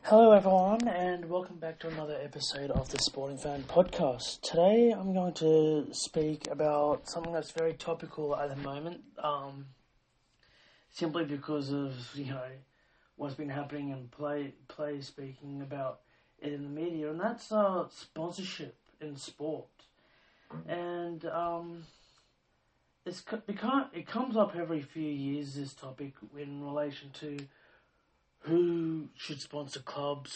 Hello everyone and welcome back to another episode of the Sporting Fan Podcast. Today I'm going to speak about something that's very topical at the moment, simply because of, what's been happening and play speaking about it in the media, and that's sponsorship in sport. And it comes up every few years, this topic, in relation to who should sponsor clubs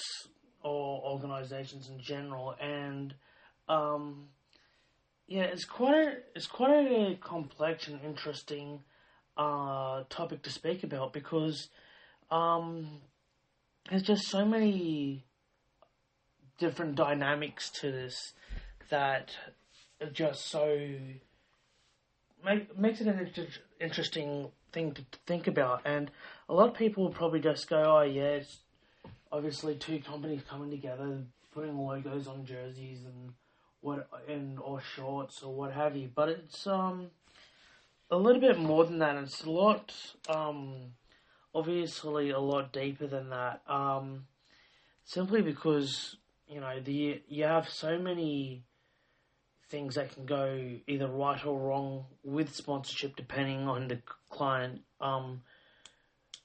or organisations in general, and it's quite a complex and interesting topic to speak about because there's just so many different dynamics to this that are just so makes it an interesting thing to think about. And a lot of people will probably just go, oh yeah, it's obviously two companies coming together, putting logos on jerseys or shorts or what have you. But it's a little bit more than that. It's a lot, obviously a lot deeper than that. Simply because you have so many things that can go either right or wrong with sponsorship depending on the client,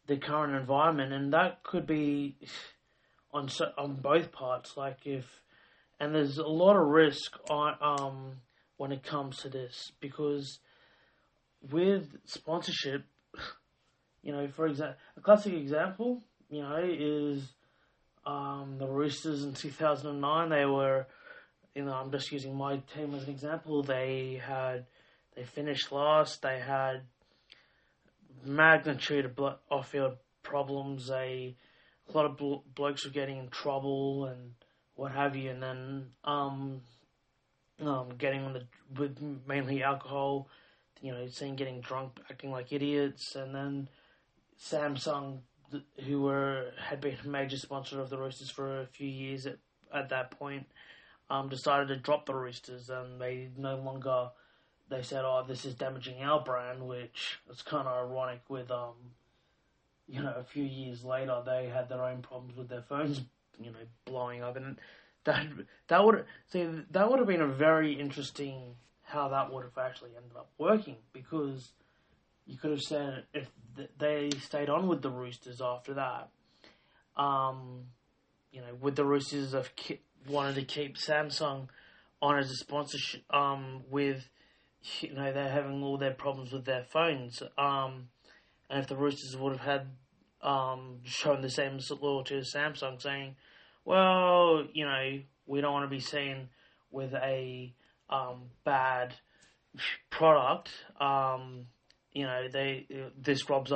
the current environment, and that could be on both parts. And there's a lot of risk on when it comes to this, because with sponsorship, for example, a classic example, is the Roosters in 2009. They were, I'm just using my team as an example. They finished last. They had magnitude of off-field problems. A lot of blokes were getting in trouble and what have you, and then getting with mainly alcohol. Getting drunk, acting like idiots, and then Samsung, who had been a major sponsor of the Roosters for a few years at that point, decided to drop the Roosters, and they said, oh, this is damaging our brand, which is kind of ironic with, a few years later, they had their own problems with their phones, blowing up, and that would have been a very interesting how that would have actually ended up working, because you could have said if they stayed on with the Roosters after that, with the Roosters have wanted to keep Samsung on as a sponsorship, with, they're having all their problems with their phones, and if the Roosters would have had, shown the same loyalty to Samsung, saying, well, we don't want to be seen with a, bad product, this rubs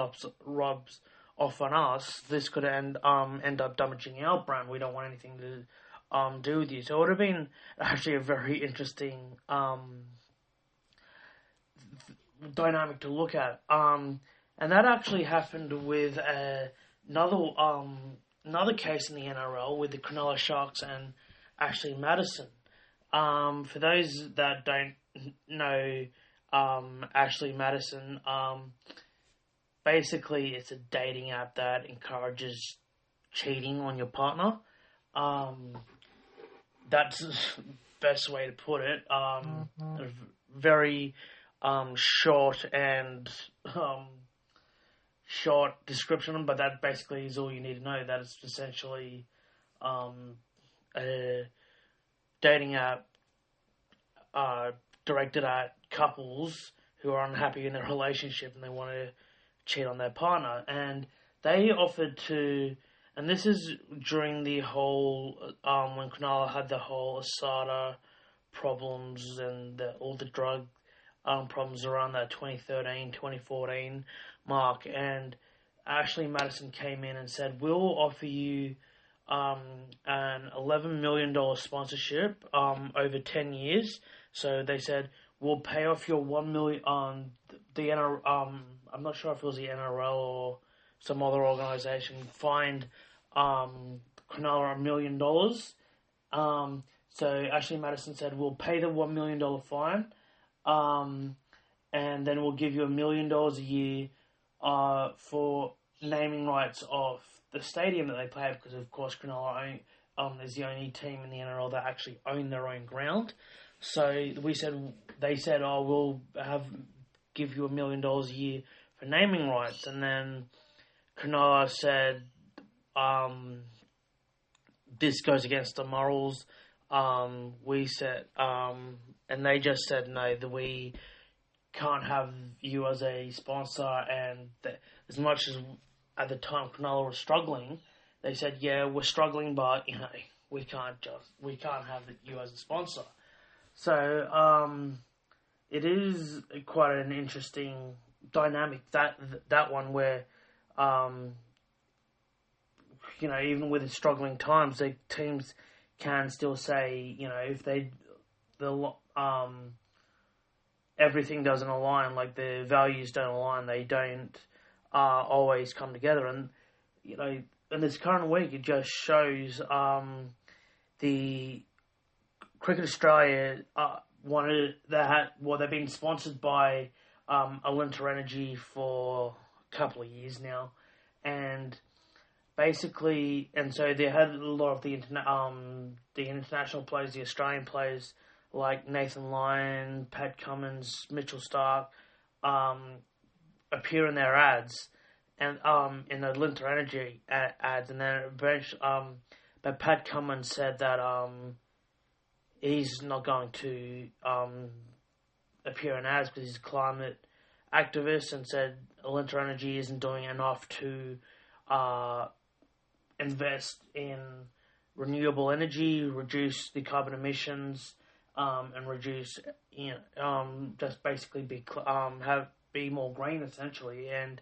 off on us, this could end up damaging our brand, we don't want anything to do with you. So it would have been actually a very interesting dynamic to look at. And that actually happened with another case in the NRL with the Cronulla Sharks and Ashley Madison. For those that don't know Ashley Madison, basically it's a dating app that encourages cheating on your partner. That's the best way to put it. A very short description, but that basically is all you need to know. That it's essentially a dating app directed at couples who are unhappy in their relationship and they want to cheat on their partner. And they offered to, and this is during the whole, when Cronulla had the whole ASADA problems and all the drug problems around that 2013, 2014 mark. And Ashley Madison came in and said, we'll offer you an $11 million sponsorship over 10 years. So they said, we'll pay off your $1 million, the NRL, I'm not sure if it was the NRL or some other organisation, fined Cronulla $1 million. So Ashley Madison said, we'll pay the $1 million fine, and then we'll give you $1 million a year for naming rights of the stadium that they play at, because of course Cronulla is the only team in the NRL that actually own their own ground. So they said, oh, we'll give you $1 million a year for naming rights, and then Cronulla said, this goes against the morals. We said, and they just said no, that we can't have you as a sponsor, and as much as at the time Cronulla was struggling, they said, yeah, we're struggling, but we can't have you as a sponsor. So it is quite an interesting dynamic, that one where even with the struggling times, the teams can still say, if everything doesn't align, like the values don't align, they don't always come together. And in this current week, it just shows the Cricket Australia they've been sponsored by Alinta Energy for a couple of years now, and basically, and so they had a lot of the international players, the Australian players like Nathan Lyon, Pat Cummins, Mitchell Starc, appear in their ads, and in the Alinta Energy ads, and then eventually, but Pat Cummins said that he's not going to appear in ads because he's a climate activist, and said Alinta Energy isn't doing enough to invest in renewable energy, reduce the carbon emissions, and reduce, just basically be more green essentially, and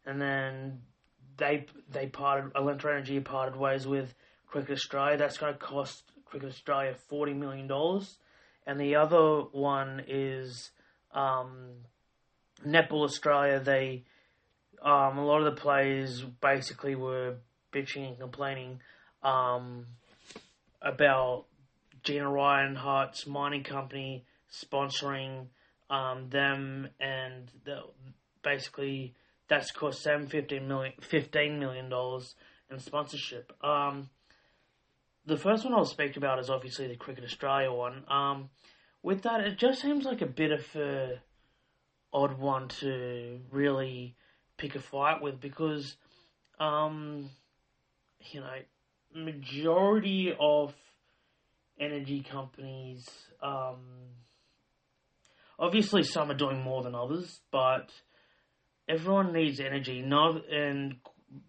then Alinta Energy parted ways with Cricket Australia. That's going to cost Cricket Australia $40 million, and the other one is Netball Australia. They a lot of the players basically were bitching and complaining about Gina Reinhart's mining company sponsoring them, and basically that's cost them $15 million in sponsorship. The first one I'll speak about is obviously the Cricket Australia one. With that, it just seems like a bit of a odd one to really pick a fight with, because majority of energy companies, obviously some are doing more than others, but everyone needs energy. And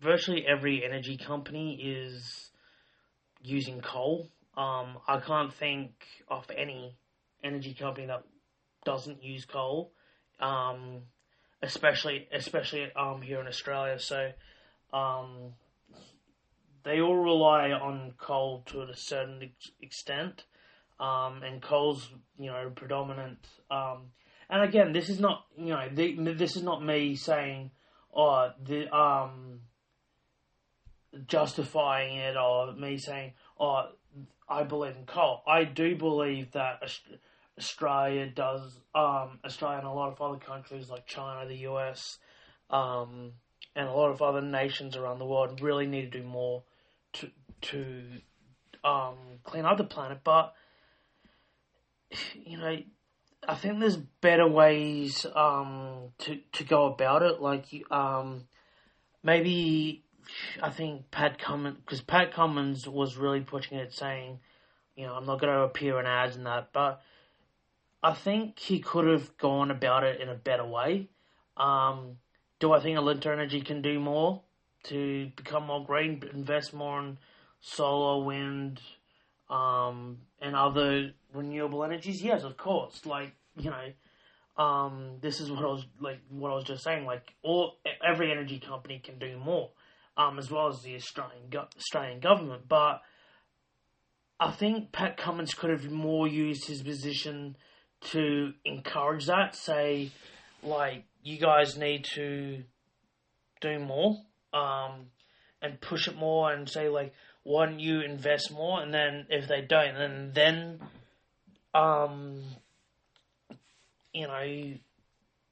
virtually every energy company is using coal. I can't think of any energy company that doesn't use coal, especially here in Australia. So they all rely on coal to a certain extent, and coal's predominant. And again, this is not this is not me saying justifying it, or me saying I believe in coal. I do believe that Australia does, Australia and a lot of other countries like China, the US, and a lot of other nations around the world really need to do more to clean up the planet. But I think there's better ways to go about it. Like maybe I think Pat Cummins was really pushing it, saying, I'm not going to appear in ads and that, but I think he could have gone about it in a better way. Do I think Alinta Energy can do more to become more green, invest more in solar, wind, and other renewable energies? Yes, of course. This is what I was just saying. Every energy company can do more, as well as the Australian government. But I think Pat Cummins could have more used his position to encourage that. Say, you guys need to do more, and push it more, and say, why don't you invest more? And then if they don't, then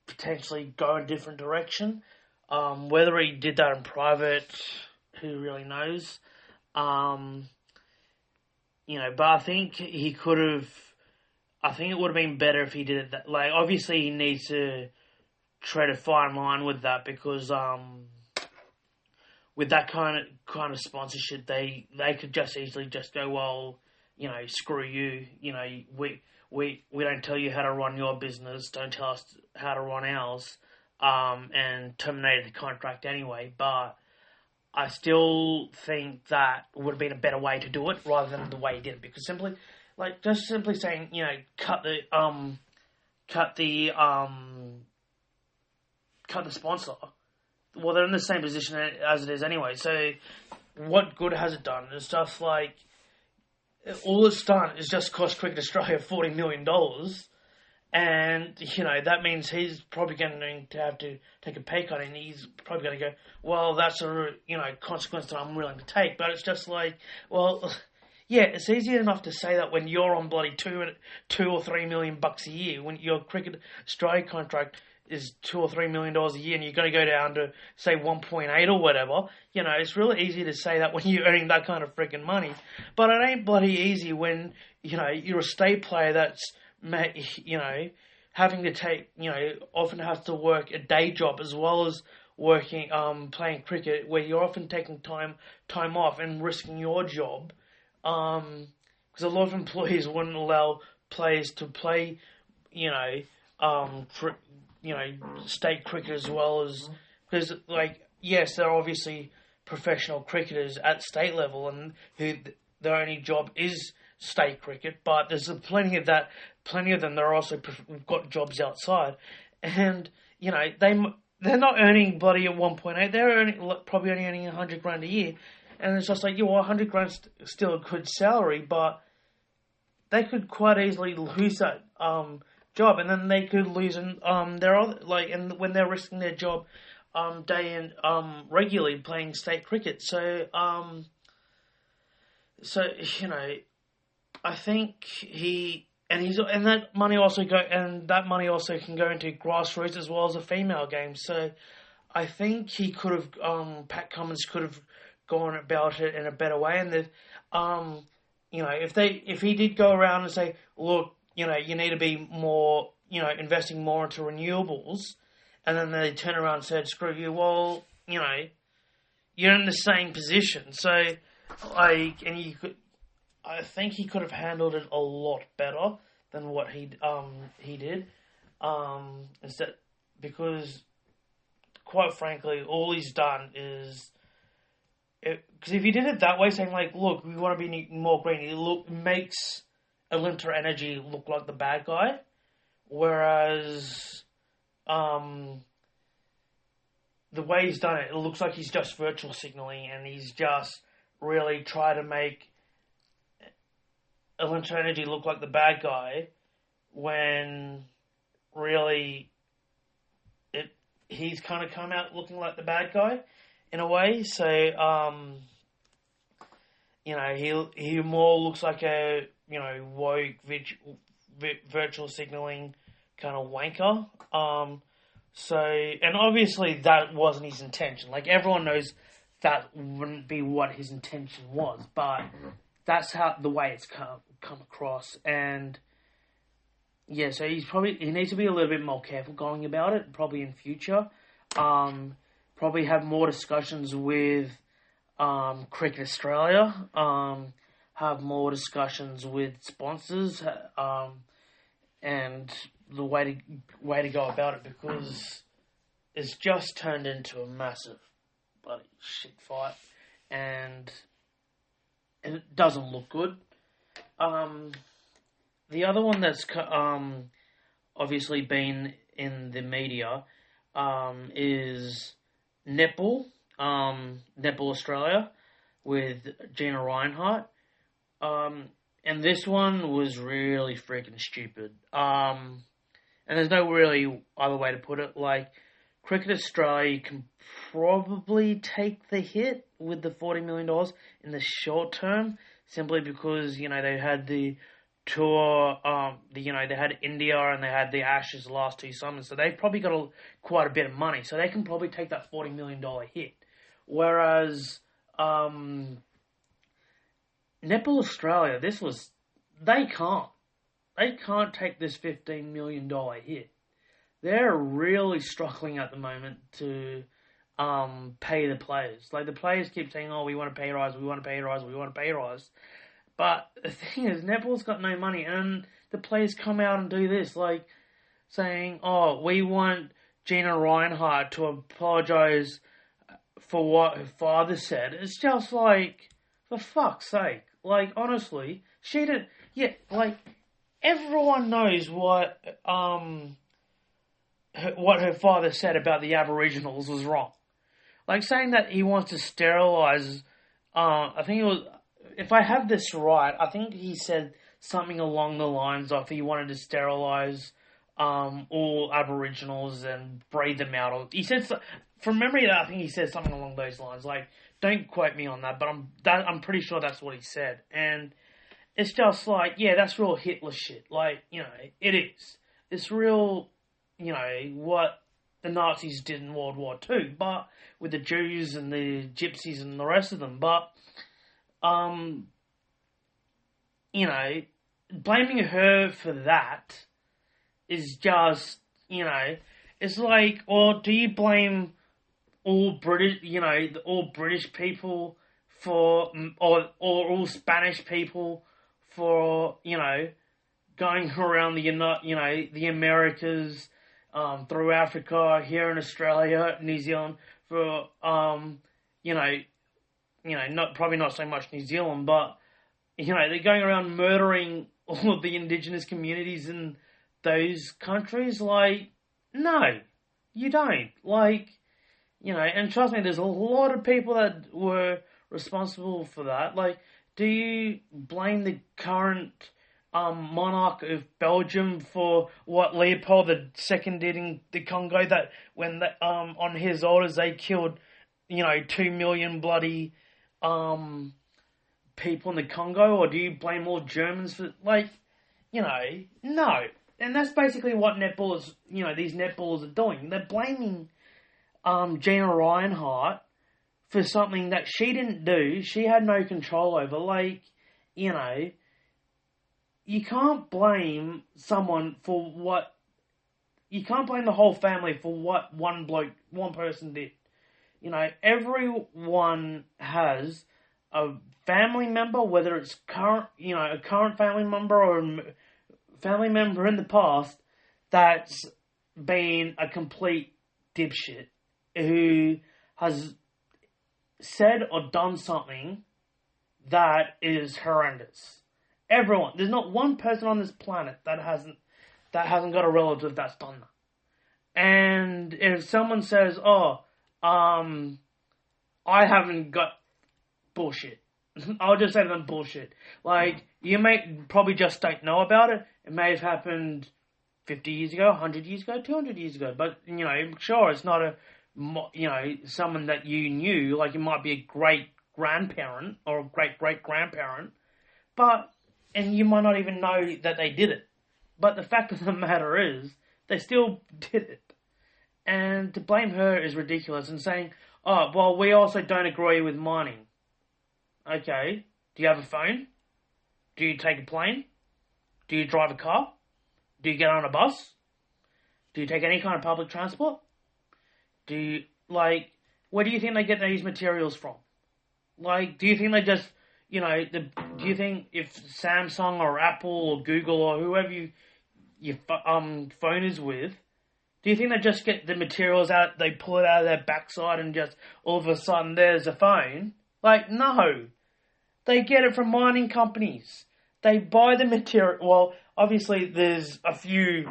potentially go a different direction. Whether he did that in private, who really knows? But I think he could have. I think it would have been better if he did it. Like, obviously, he needs to tread a fine line with that because with that kind of sponsorship, they could just easily just go, well, screw you. We don't tell you how to run your business. Don't tell us how to run ours. And terminated the contract anyway. But I still think that would have been a better way to do it rather than the way he did it, because simply saying, cut the sponsor. Well, they're in the same position as it is anyway. So, what good has it done? It's just like all it's done is just cost Cricket Australia $40 million, and that means he's probably going to have to take a pay cut, and he's probably going to go, well, that's a consequence that I'm willing to take. But it's just like, well. Yeah, it's easy enough to say that when you're on bloody $2 or $3 million a year, when your Cricket Australia contract is $2 or $3 million a year, and you're going to go down to say 1.8 or whatever. It's really easy to say that when you're earning that kind of freaking money, but it ain't bloody easy when you're a state player that's having to take often has to work a day job as well as working playing cricket, where you're often taking time off and risking your job. Because a lot of employees wouldn't allow players to play, state cricket as well as, because yes, they're obviously professional cricketers at state level and who their only job is state cricket, but there's plenty of them that are also got jobs outside, and they're not earning bloody at 1.8. They're probably only earning $100,000 a year. And it's just like, $100,000 still a good salary, but they could quite easily lose that job, and then they could lose their other, and when they're risking their job day in regularly playing state cricket. So I think that money also can go into grassroots as well as a female game. So I think he could have Pat Cummins could have gone about it in a better way, and that if he did go around and say, look, you need to be more, investing more into renewables, and then they turn around and said, screw you, well, you're in the same position. So I think he could have handled it a lot better than what he did, instead, because quite frankly, all he's done is. Because if you did it that way, saying look, we want to be more green, it makes Alinta Energy look like the bad guy, whereas the way he's done it, it looks like he's just virtual signaling, and he's just really try to make Alinta Energy look like the bad guy, when really he's kind of come out looking like the bad guy. In a way, so he more looks like a woke virtual signaling kind of wanker. And obviously that wasn't his intention. Everyone knows that wouldn't be what his intention was, but that's the way it's come across. And yeah, so he needs to be a little bit more careful going about it, probably in future. Probably have more discussions with Cricket Australia, have more discussions with sponsors, and the way to go about it, because it's just turned into a massive bloody shit fight, and it doesn't look good. The other one that's obviously been in the media is Netball Australia with Gina Reinhart. And this one was really freaking stupid. And there's no really other way to put it. Cricket Australia can probably take the hit with the $40 million in the short term, simply because, they had the tour. They had India and they had the Ashes the last 2 summers, so they've probably got quite a bit of money, so they can probably take that $40 million hit. Whereas Netball Australia, they can't take this $15 million hit. They're really struggling at the moment to pay the players. Like, the players keep saying, "Oh, we want a pay rise, we want a pay rise, we want a pay rise." But the thing is, Netball's got no money, and the players come out and do this, like, saying, "Oh, we want Gina Reinhart to apologise for what her father said." It's just like, for fuck's sake. Like, honestly, she didn't... Yeah, like, everyone knows what her father said about the Aboriginals was wrong. Like, saying that he wants to sterilise... I think it was... If I have this right, I think he said something along the lines of he wanted to sterilise all Aboriginals and breed them out. He said... From memory, I think he said something along those lines. Like, don't quote me on that, but I'm pretty sure that's what he said. And it's just like, yeah, that's real Hitler shit. Like, it is. It's real, what the Nazis did in World War II, but with the Jews and the Gypsies and the rest of them. But, blaming her for that is just, it's like, or do you blame all British people for, or all Spanish people for, going around the Americas, through Africa, here in Australia, New Zealand, for, probably not so much New Zealand, but, they're going around murdering all of the indigenous communities in those countries. Like, no, you don't. Like, and trust me, there's a lot of people that were responsible for that. Like, do you blame the current monarch of Belgium for what Leopold II did in the Congo? That when on his orders they killed, 2 million bloody people in the Congo? Or do you blame all Germans for, like, no. And that's basically what netballers, these netballers are doing. They're blaming Gina Reinhart for something that she didn't do. She had no control over. Like, you can't blame someone for what... You can't blame the whole family for what one person did. Everyone has a family member, whether it's a current family member or a family member in the past, that's been a complete dipshit who has said or done something that is horrendous. Everyone. There's not one person on this planet that hasn't got a relative that's done that. And if someone says, I haven't got bullshit, I'll just say to them, bullshit. Like, you probably just don't know about it. It may have happened 50 years ago, 100 years ago, 200 years ago. But, sure, it's not someone that you knew. Like, it might be a great-grandparent or a great-great-grandparent. And you might not even know that they did it. But the fact of the matter is, they still did it. And to blame her is ridiculous. And saying, we also don't agree with mining. Okay, do you have a phone? Do you take a plane? Do you drive a car? Do you get on a bus? Do you take any kind of public transport? Where do you think they get these materials from? Like, do you think they just, do you think if Samsung or Apple or Google or whoever your phone is with, do you think they just get the materials out, they pull it out of their backside and just all of a sudden there's a phone? Like, no. They get it from mining companies. They buy the material. Well, obviously there's a few,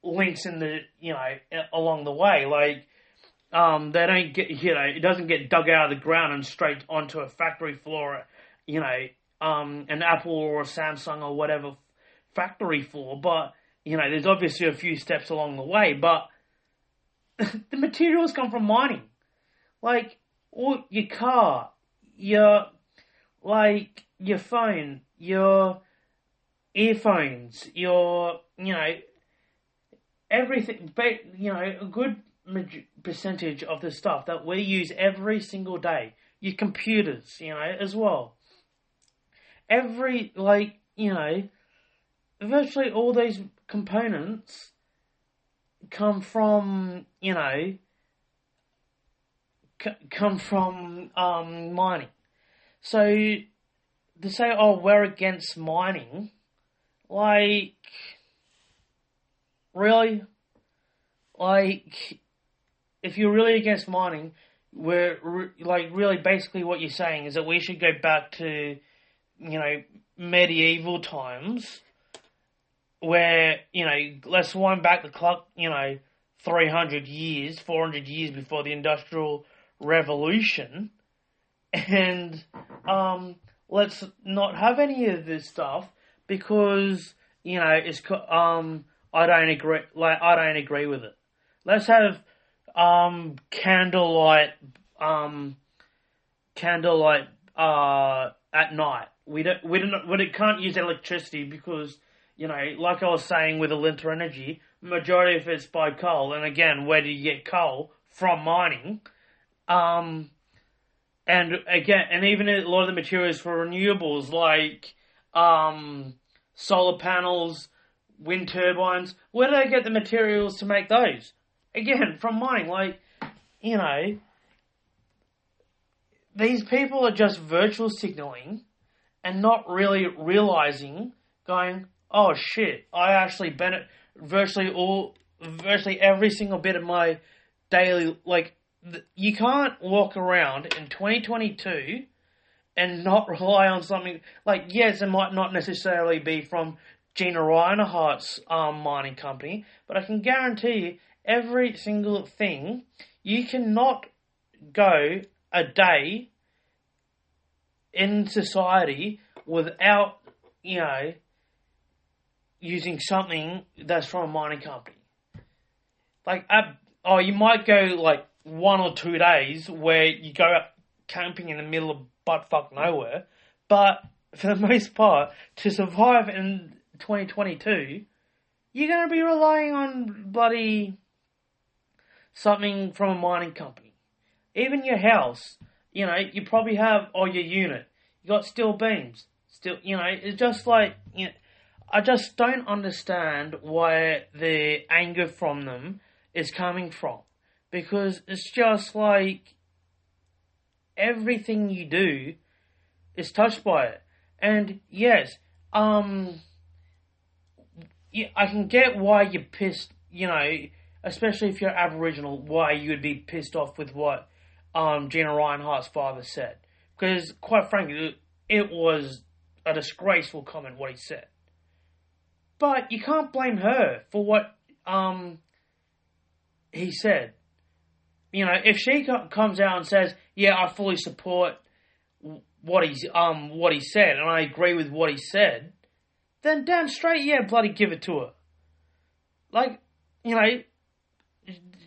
links in the, along the way. Like, they don't get, it doesn't get dug out of the ground and straight onto a factory floor, an Apple or a Samsung or whatever factory floor. But, there's obviously a few steps along the way. But the materials come from mining. Like, or your car, your phone, your earphones, your, everything, but, a good percentage of the stuff that we use every single day, your computers, as well. Every, virtually all these components come from, mining. So, to say, oh, we're against mining, like, really? Like, if you're really against mining, really basically what you're saying is that we should go back to, medieval times, where, let's wind back the clock, 300 years, 400 years before the Industrial Revolution, and, let's not have any of this stuff, because, it's, I don't agree with it. Let's have, candlelight, at night. We can't use electricity because, like I was saying with Alinta Energy, majority of it's by coal. And again, where do you get coal? From mining. And even a lot of the materials for renewables, like, solar panels, wind turbines, where do they get the materials to make those? Again, from mining. These people are just virtual signaling and not really realizing, going, oh shit, I actually virtually every single bit of my daily, you can't walk around in 2022 and not rely on something, yes, it might not necessarily be from Gina Reinhardt's mining company, but I can guarantee you, every single thing, you cannot go a day in society without, using something that's from a mining company. You might go 1 or 2 days where you go out camping in the middle of buttfuck nowhere, but for the most part, to survive in 2022, you're going to be relying on bloody something from a mining company. Even your house, you probably have, or your unit, you got steel beams. It's just I just don't understand where the anger from them is coming from. Because it's just everything you do is touched by it. And yes, I can get why you're pissed, especially if you're Aboriginal, why you would be pissed off with what Gina Reinhardt's father said. Because, quite frankly, it was a disgraceful comment what he said. But you can't blame her for what he said. If she comes out and says, yeah, I fully support what he said, and I agree with what he said, then damn straight, yeah, bloody give it to her.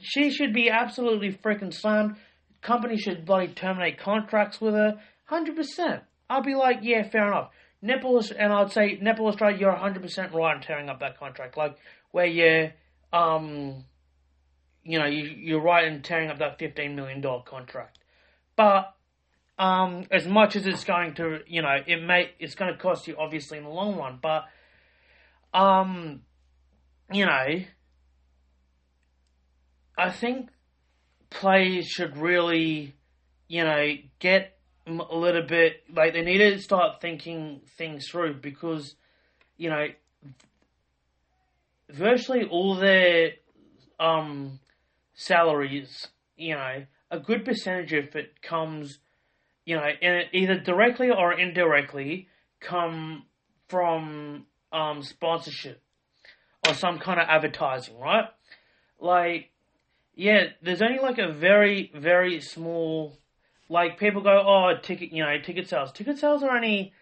She should be absolutely freaking slammed. Company should bloody terminate contracts with her, 100%. I'll be like, yeah, fair enough. And I'd say, Netball Australia, you're 100% right in tearing up that contract. Where you're right in tearing up that $15 million contract. But, as much as it's going to, it's going to cost you, obviously, in the long run. But, I think players should really, get a little bit, they need to start thinking things through, because, virtually all their, salaries, a good percentage of it comes, either directly or indirectly come from, sponsorship or some kind of advertising, right? There's only a very, very small, people go, oh, ticket sales. Ticket sales are only,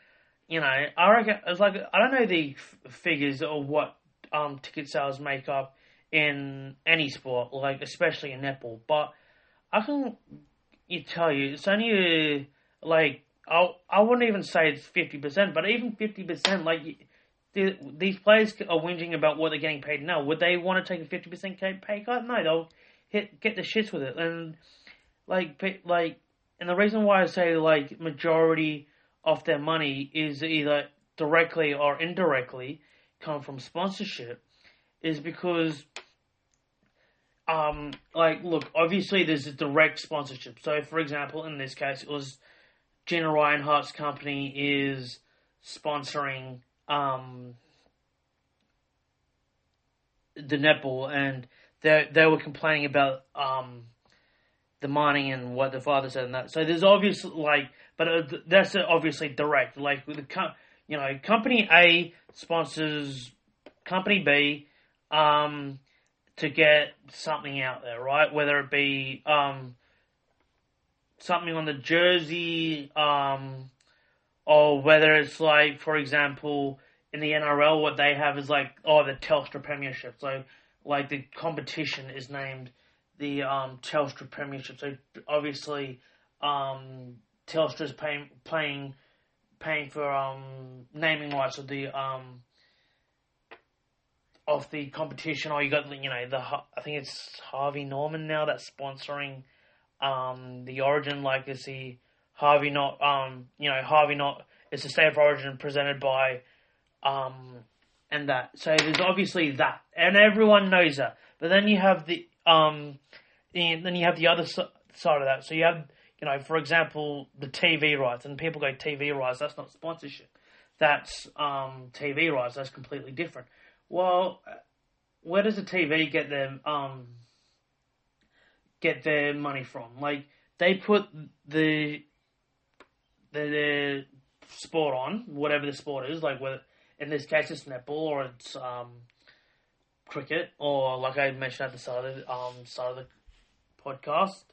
I reckon, it's I don't know the figures of what, ticket sales make up in any sport, especially in netball, but I can tell you, it's only, I wouldn't even say it's 50%, but even 50%, these players are whinging about what they're getting paid now. Would they want to take a 50% pay cut? No, they'll get the shits with it. And and the reason why I say majority of their money is either directly or indirectly come from sponsorship is because look, obviously there's a direct sponsorship. So for example, in this case, it was Gina Reinhart's company is sponsoring the netball, and they were complaining about the money and what the father said and that. So there's obviously that's obviously direct. Like with company A sponsors company B to get something out there, right? Whether it be something on the jersey, or whether it's for example, in the NRL, what they have is the Telstra Premiership. So the competition is named the Telstra Premiership. So obviously, Telstra's paying for naming rights of the competition. Or you got I think it's Harvey Norman now that's sponsoring the Origin. It's the Harvey not it's the State of Origin presented by and that. So there's obviously that, and everyone knows that. But then you have the other side of that. So you have for example, the TV rights, and people go TV rights. That's not sponsorship. That's TV rights. That's completely different. Well, where does the TV get their money from? They put the sport on, whatever the sport is, whether in this case it's netball or it's cricket, or like I mentioned at the start of the podcast,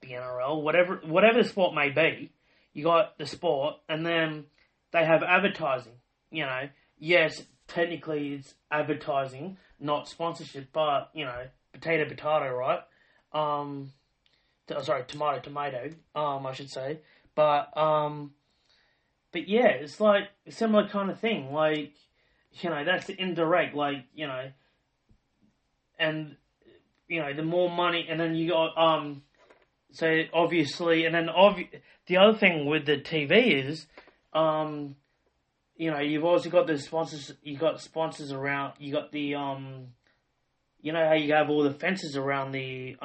the NRL, whatever the sport may be. You got the sport, and then they have advertising. Yes, technically it's advertising, not sponsorship, but potato, right? Sorry, tomato. I should say, but yeah, it's a similar kind of thing. That's the indirect, and the more money, and then you got so obviously, and then the other thing with the TV is you've also got the sponsors. You got sponsors around. You got the how you have all the fences around the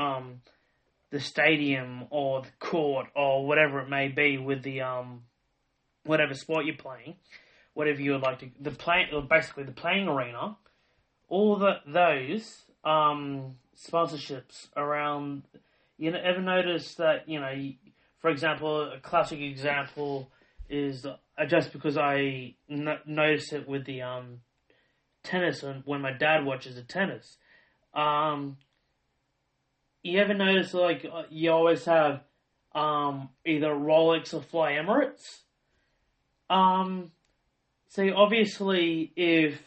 stadium or the court or whatever it may be with the whatever sport you're playing, whatever you would like to basically the playing arena. All those sponsorships around. You ever notice that for example, a classic example is just because I noticed it with the tennis and when my dad watches the tennis. You ever notice you always have either Rolex or Fly Emirates? So obviously if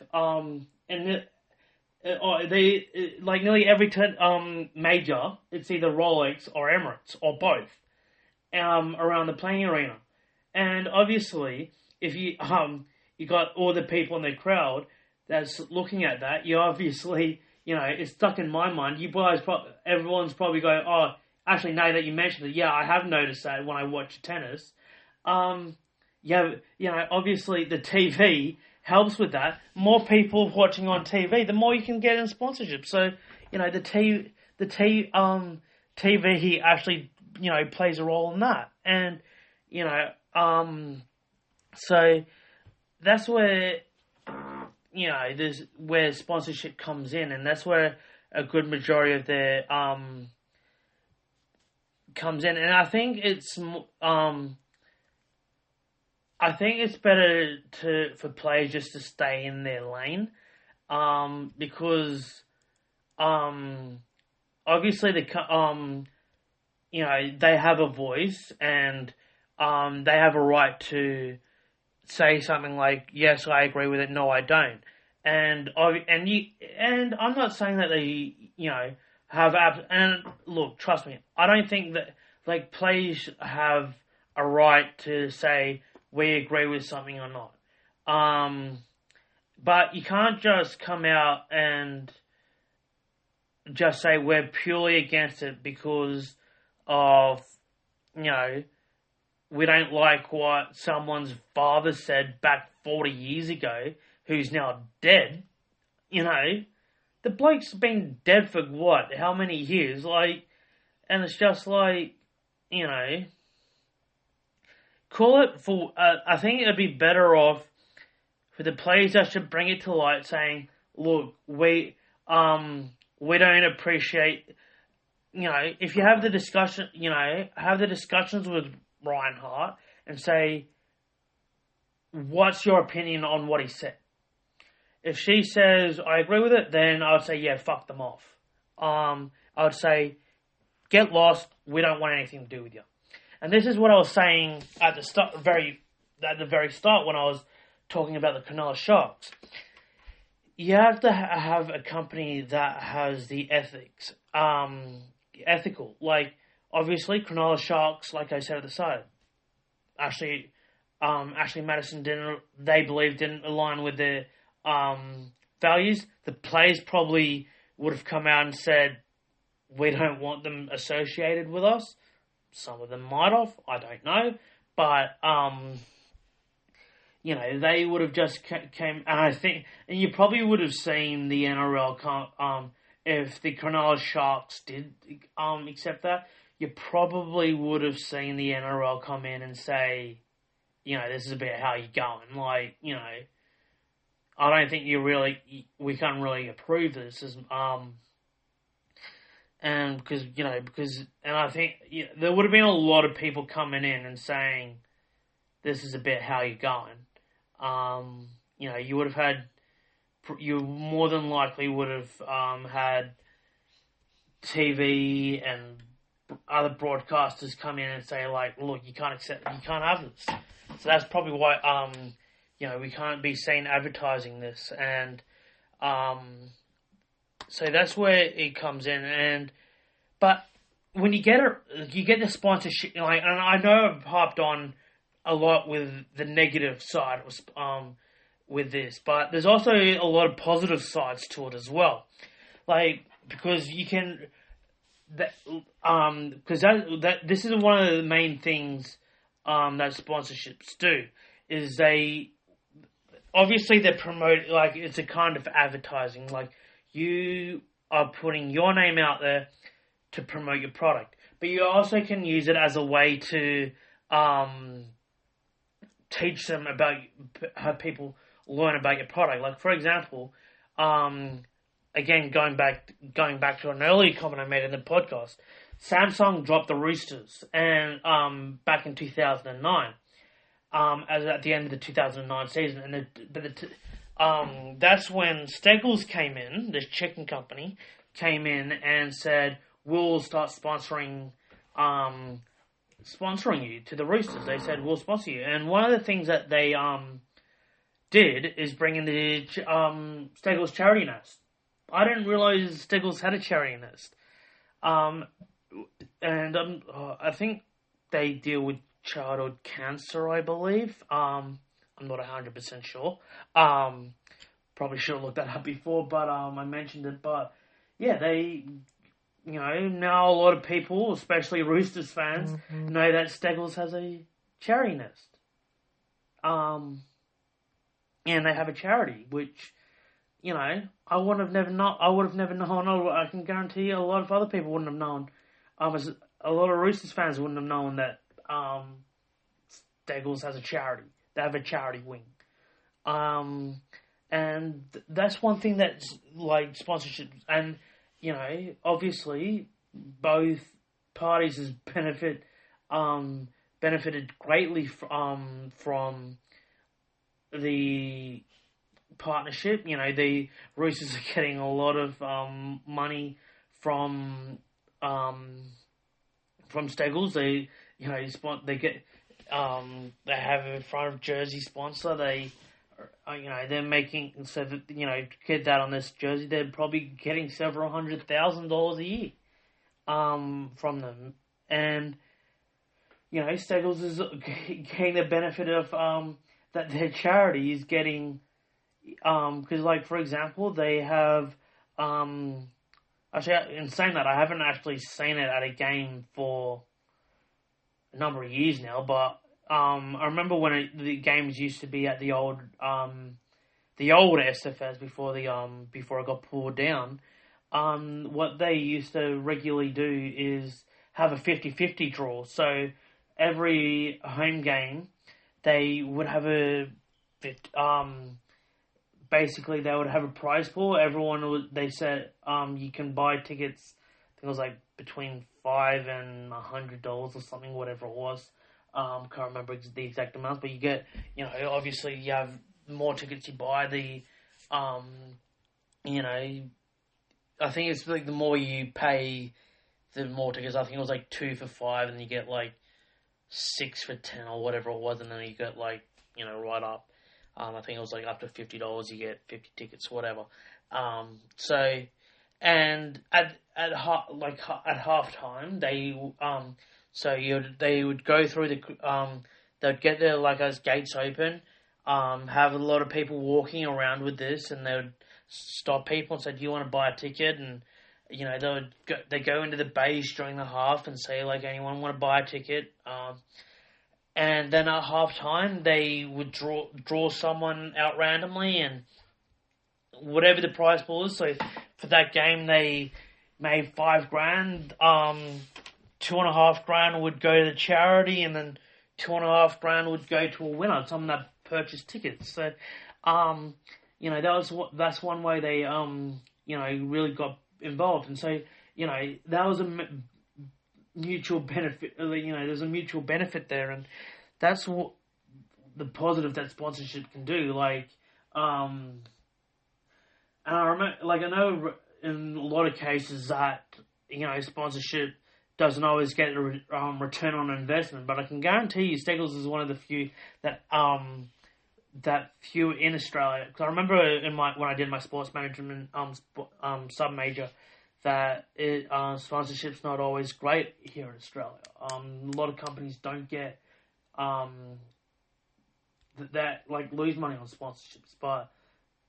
nearly every major, it's either Rolex or Emirates or both around the playing arena. And obviously, if you got all the people in the crowd that's looking at that, you obviously, it's stuck in my mind. You guys, everyone's probably going, oh, actually, now that you mentioned it, yeah, I have noticed that when I watch tennis. Obviously the TV helps with that. More people watching on TV, the more you can get in sponsorship. So, the TV actually, plays a role in that. And, so that's where, there's where sponsorship comes in, and that's where a good majority of their, comes in. And I think it's better for players just to stay in their lane, because, obviously they have a voice, and, they have a right to say something like, yes, I agree with it, no, I don't. And I'm not saying that they, and look, trust me, I don't think that, players have a right to say, we agree with something or not. but you can't just come out and just say we're purely against it because of, we don't like what someone's father said back 40 years ago, who's now dead. The bloke's been dead for what? How many years? And it's just call it for. I think it'd be better off for the players that should bring it to light, saying, "Look, we don't appreciate." If you have the discussion, have the discussions with Reinhardt and say, "What's your opinion on what he said?" If she says, "I agree with it," then I would say, "Yeah, fuck them off." I would say, "Get lost. We don't want anything to do with you." And this is what I was saying at the very start when I was talking about the Cronulla Sharks. You have to have a company that has the ethical. Obviously, Cronulla Sharks, like I said at the start, Ashley Madison didn't align with their values. The players probably would have come out and said, we don't want them associated with us. Some of them might have, I don't know. But, they would have just came, and you probably would have seen the NRL, if the Cronulla Sharks did accept that, you probably would have seen the NRL come in and say, this is about how you're going. I don't think we can't really approve this as, and I think there would have been a lot of people coming in and saying, this is about how you're going. You would have you more than likely would have had TV and other broadcasters come in and say, look, you can't have this. So that's probably why, we can't be seen advertising this. And, so that's where it comes in. But when you get the sponsorship, and I know I've harped on a lot with the negative side with this, but there's also a lot of positive sides to it as well. Because you can, because this is one of the main things that sponsorships do, is they promote, it's a kind of advertising. You are putting your name out there to promote your product, but you also can use it as a way to teach them about how people learn about your product. For example, again going back to an earlier comment I made in the podcast, Samsung dropped the Roosters and back in 2009, as at the end of the 2009 season, that's when Steggles came in, this chicken company came in and said, we'll start sponsoring you to the Roosters. They said, we'll sponsor you. And one of the things that they did is bring in the Steggles charity nest. I didn't realize Steggles had a charity nest. I think they deal with childhood cancer, I believe. I'm not 100% sure. Probably should have looked that up before, but I mentioned it. But yeah, they, now a lot of people, especially Roosters fans, know that Steggles has a charity nest. And they have a charity, which, I would have never known. I can guarantee a lot of other people wouldn't have known. A lot of Roosters fans wouldn't have known that Steggles has a charity. They have a charity wing. And that's one thing that's sponsorships. And, obviously both parties has benefited greatly from the partnership. The Roosters are getting a lot of money from Steggles. They get they have a front of jersey sponsor. They're making, so that, to get that on this jersey, they're probably getting several $100,000 a year from them. And, Steggles is getting the benefit of that their charity is getting, because like for example, they have actually in saying that I haven't actually seen it at a game for a number of years now, but I remember when the games used to be at the old SFS before it got pulled down. What they used to regularly do is have a 50-50 draw. So every home game, they would have basically they would have a prize pool. They said you can buy tickets. I think it was like between $5 and $100 or something, whatever it was. Can't remember the exact amounts, but you get, obviously you have more tickets you buy, I think it's like the more you pay, the more tickets. I think it was like 2 for $5, and you get like 6 for $10 or whatever it was, and then you get like, right up. I think it was like up to $50, you get 50 tickets, whatever. And at halftime, they would go through they'd get their like as gates open, have a lot of people walking around with this, and they would stop people and say, "Do you want to buy a ticket?" And they go into the bays during the half and say like, "Anyone want to buy a ticket?" And then at halftime, they would draw someone out randomly, and whatever the prize pool is. So for that game, they made $5,000. $2,500 would go to the charity, and then $2,500 would go to a winner, someone that purchased tickets. So, that's one way they really got involved, and so that was a mutual benefit. There's a mutual benefit there, and that's what the positive that sponsorship can do. And I remember, I know in a lot of cases that sponsorship doesn't always get a return on investment, but I can guarantee you, Steggles is one of the few that few in Australia. Because I remember when I did my sports management sub major, that sponsorship's not always great here in Australia. A lot of companies don't get that lose money on sponsorships, but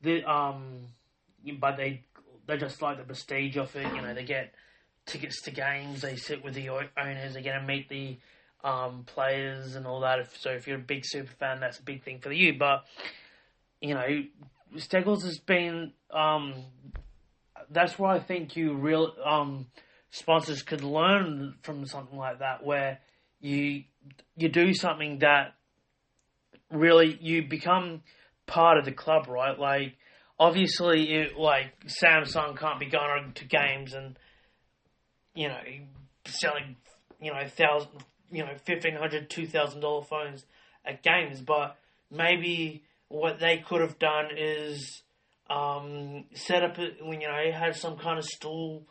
they just like the prestige of it. They get tickets to games, they sit with the owners, they get to meet the players and all that. So if you're a big super fan, that's a big thing for you. But Steggles has been. That's why I think sponsors could learn from something like that, where you do something that really you become part of the club, right? Like obviously, Samsung can't be going to games and selling $1,500, $2,000 phones at games, but maybe what they could have done is set up have some kind of stall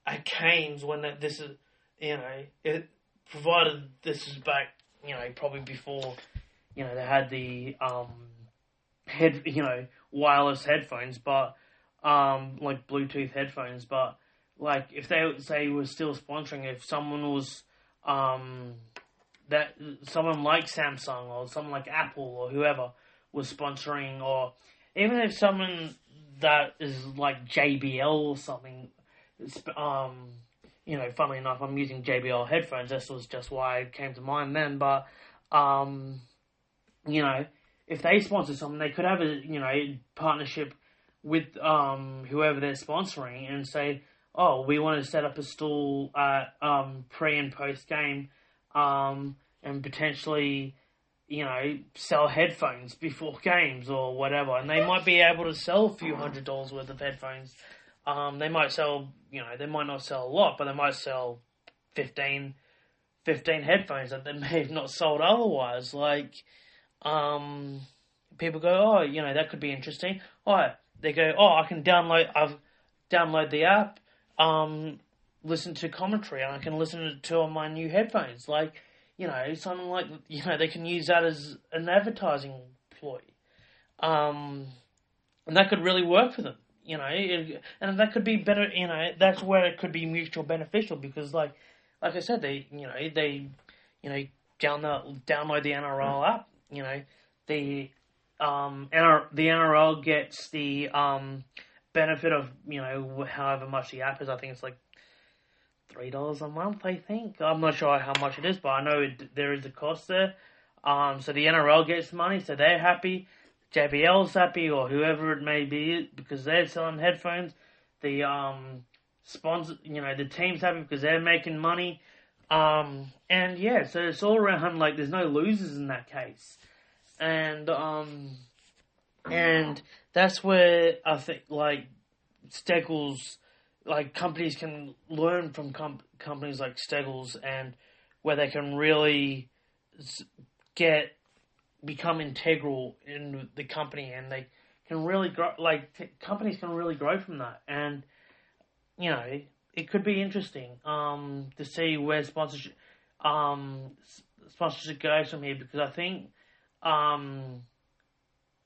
at games when this is it, provided this is back probably before they had the wireless headphones, but like Bluetooth headphones, but if they say were still sponsoring, if someone was that someone like Samsung or someone like Apple or whoever was sponsoring, or even if someone that is like JBL or something, funnily enough, I'm using JBL headphones. This was just why it came to mind then. But if they sponsor something, they could have a partnership with whoever they're sponsoring and say, "Oh, we want to set up a stall at pre and post game, and potentially." Sell headphones before games or whatever, and they might be able to sell a few $100 worth of headphones. They might sell, they might not sell a lot, but they might sell 15 headphones that they may have not sold otherwise. People go, "Oh, that could be interesting." They go, "Oh, I've download the app, listen to commentary, and I can listen to on my new headphones." Something like, they can use that as an advertising ploy. And that could really work for them, and that could be better, that's where it could be mutual beneficial because like I said, they download the NRL app, they the NRL gets the benefit of however much the app is. I think it's like $3 a month. I think I'm not sure how much it is, but I know there is a cost there. So the NRL gets money, so they're happy. JBL's happy, or whoever it may be, because they're selling headphones. The sponsor, the team's happy because they're making money. And yeah, so it's all around, like, there's no losers in that case. And that's where I think, like, Steggles, like, companies can learn from companies like Steggles, and where they can really become integral in the company, and they can really grow, companies can really grow from that. And, it could be interesting to see where sponsorship goes from here, because I think, I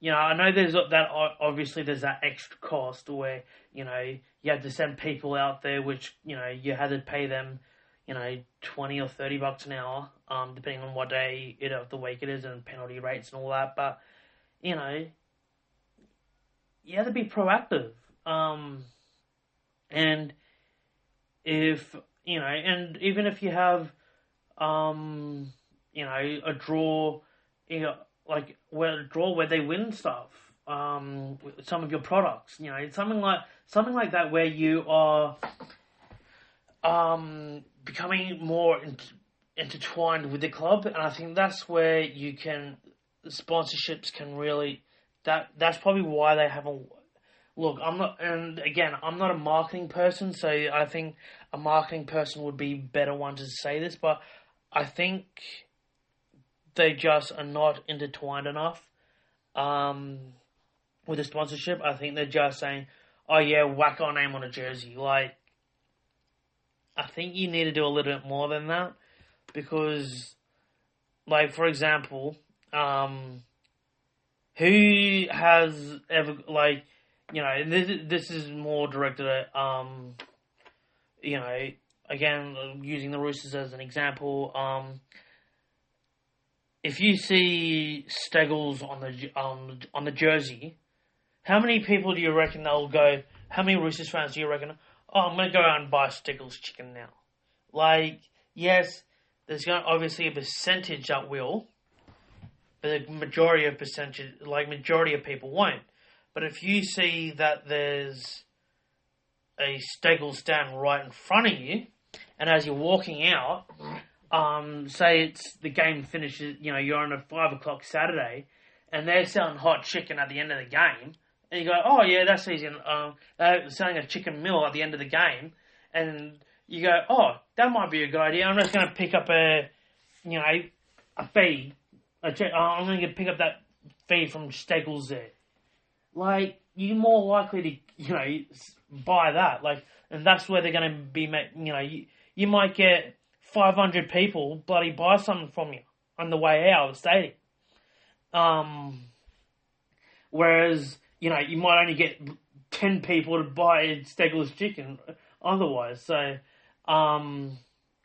know there's that, obviously there's that extra cost where, you have to send people out there, which, you had to pay them, $20 or $30 an hour, depending on what day of the week it is, and penalty rates and all that. But, you have to be proactive. And if, and even if you have, a draw, like a draw where they win stuff, some of your products, something like that, where you are, becoming more intertwined with the club. And I think that's where sponsorships can really, that's probably why they haven't. Look, I'm not a marketing person, so I think a marketing person would be better one to say this, but I think they just are not intertwined enough with the sponsorship. I think they're just saying, oh yeah, whack our name on a jersey. Like, I think you need to do a little bit more than that, because, like, for example, who has ever, like, this is more directed at, again, using the Roosters as an example, if you see Steggles on the jersey, how many people do you reckon they'll go, how many Roosters fans do you reckon, oh, I'm going to go out and buy Steggles chicken now? Like, yes, there's going to obviously a percentage that will, but the majority of people won't. But if you see that there's a Steggles stand right in front of you, and as you're walking out, say it's the game finishes, you're on a 5 o'clock Saturday, and they're selling hot chicken at the end of the game, and you go, oh yeah, that's easy. They're selling a chicken meal at the end of the game, and you go, oh, that might be a good idea. I'm just going to pick up a feed. I'm going to pick up that feed from Steggles there. Like, you're more likely to, buy that. Like, and that's where they're going to be, you might get 500 people bloody buy something from you on the way out of the stadium. Whereas, you might only get 10 people to buy Steggles chicken otherwise. So,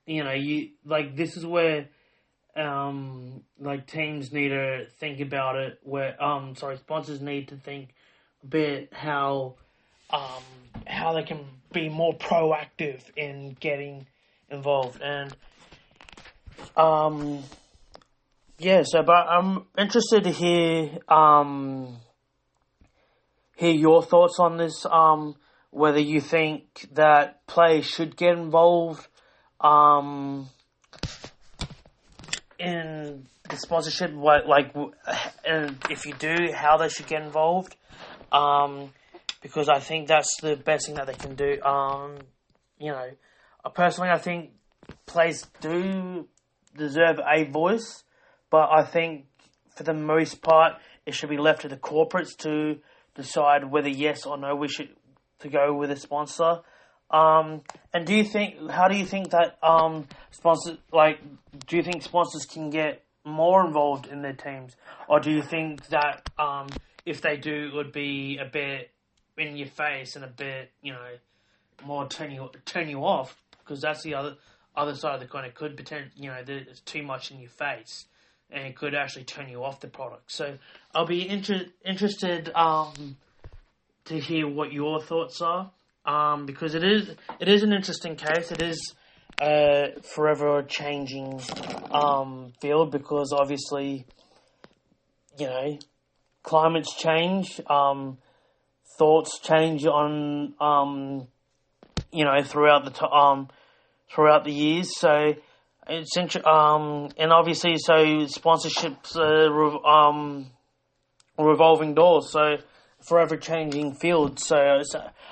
this is where, teams need to think about it, where, sponsors need to think a bit how they can be more proactive in getting involved. And, but I'm interested to hear your thoughts on this, whether you think that players should get involved, in the sponsorship, and if you do, how they should get involved, because I think that's the best thing that they can do. Personally, I think players do deserve a voice, but I think for the most part, it should be left to the corporates to decide whether yes or no we should to go with a sponsor. And how do you think that do you think sponsors can get more involved in their teams, or do you think that if they do, it would be a bit in your face and a bit more turn you off, because that's the other side of the coin. It could pretend there's too much in your face. and it could actually turn you off the product. So I'll be interested to hear what your thoughts are, because it is an interesting case. It is a forever changing field, because obviously, climates change, thoughts change on throughout the years. So it's and obviously, so sponsorships revolving doors. So forever changing field. So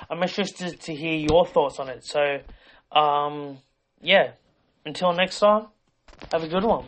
I'm interested to hear your thoughts on it. So, until next time, have a good one.